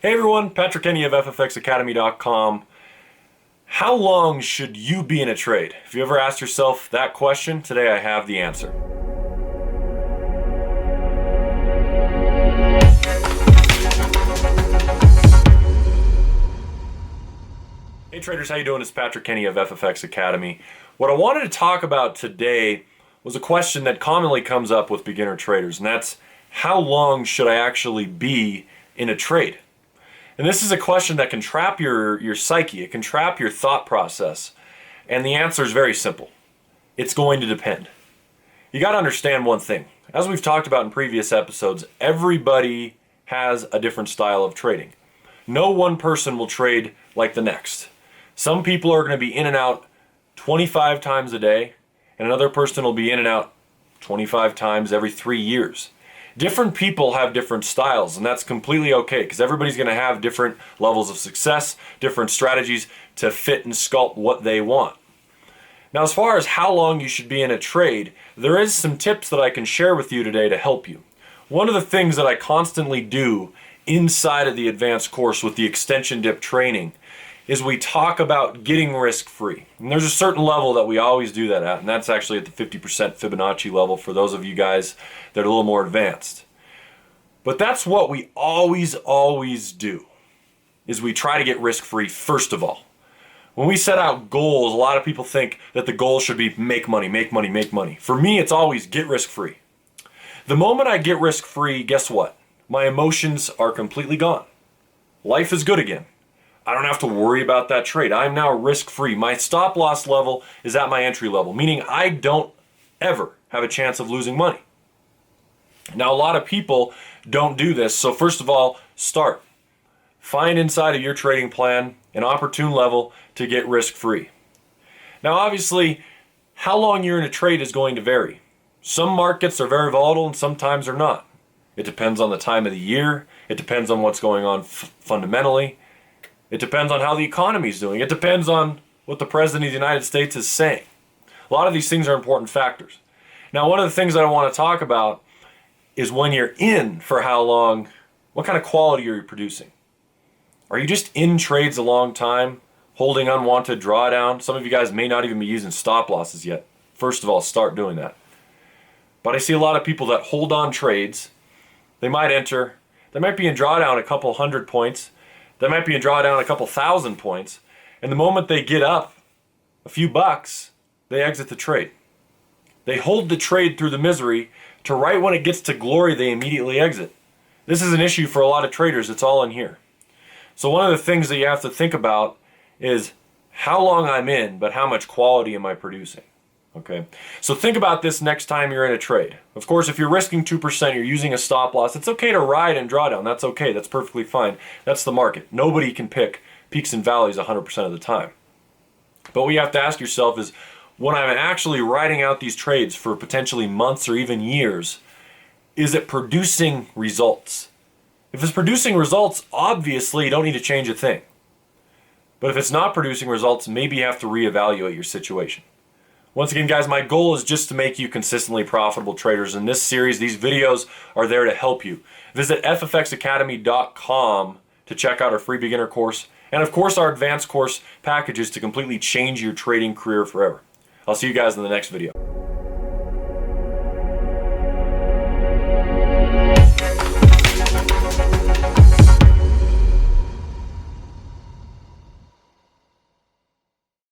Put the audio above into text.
Hey everyone, Patrick Kenney of FFXacademy.com. How long should you be in a trade? If you ever asked yourself that question, today I have the answer. Hey traders, how you doing? It's Patrick Kenney of FFX Academy. What I wanted to talk about today was a question that commonly comes up with beginner traders, and that's how long should I actually be in a trade? And this is a question that can trap your psyche, it can trap your thought process. And the answer is very simple. It's going to depend. You got to understand one thing. As we've talked about in previous episodes, everybody has a different style of trading. No one person will trade like the next. Some people are going to be in and out 25 times a day, and another person will be in and out 25 times every 3 years. Different people have different styles, and that's completely okay because everybody's going to have different levels of success, different strategies to fit and sculpt what they want. Now, as far as how long you should be in a trade, there is some tips that I can share with you today to help you. One of the things that I constantly do inside of the advanced course with the extension dip training is we talk about getting risk-free. And there's a certain level that we always do that at, and that's actually at the 50% Fibonacci level for those of you guys that are a little more advanced. But that's what we always do, is we try to get risk-free first of all. When we set out goals, a lot of people think that the goal should be make money, make money, make money. For me, it's always get risk-free. The moment I get risk-free, guess what? My emotions are completely gone. Life is good again. I don't have to worry about that trade. I'm now risk-free. My stop loss level is at my entry level, meaning I don't ever have a chance of losing money. Now, a lot of people don't do this, so first of all, start. Find inside of your trading plan an opportune level to get risk-free. Now, obviously, how long you're in a trade is going to vary. Some markets are very volatile and sometimes are not. It depends on the time of the year. It depends on what's going on fundamentally. It depends on how the economy is doing. It depends on what the President of the United States is saying. A lot of these things are important factors. Now, one of the things that I want to talk about is when you're in for how long, what kind of quality are you producing? Are you just in trades a long time, holding unwanted drawdown? Some of you guys may not even be using stop losses yet. First of all, start doing that. But I see a lot of people that hold on trades. They might enter. They might be in drawdown a couple hundred points. They might be in drawdown a couple thousand points, and the moment they get up a few bucks, they exit the trade. They hold the trade through the misery to right when it gets to glory, they immediately exit. This is an issue for a lot of traders. It's all in here. So one of the things that you have to think about is how long I'm in, but how much quality am I producing? Okay, so think about this next time you're in a trade. Of course, if you're risking 2%, you're using a stop loss, it's okay to ride and draw down. That's okay. That's perfectly fine. That's the market. Nobody can pick peaks and valleys 100% of the time. But what you have to ask yourself is, when I'm actually riding out these trades for potentially months or even years, is it producing results? If it's producing results, obviously you don't need to change a thing. But if it's not producing results, maybe you have to reevaluate your situation. Once again, guys, my goal is just to make you consistently profitable traders. In this series, these videos are there to help you. Visit FFXacademy.com to check out our free beginner course, and of course our advanced course packages to completely change your trading career forever. I'll see you guys in the next video.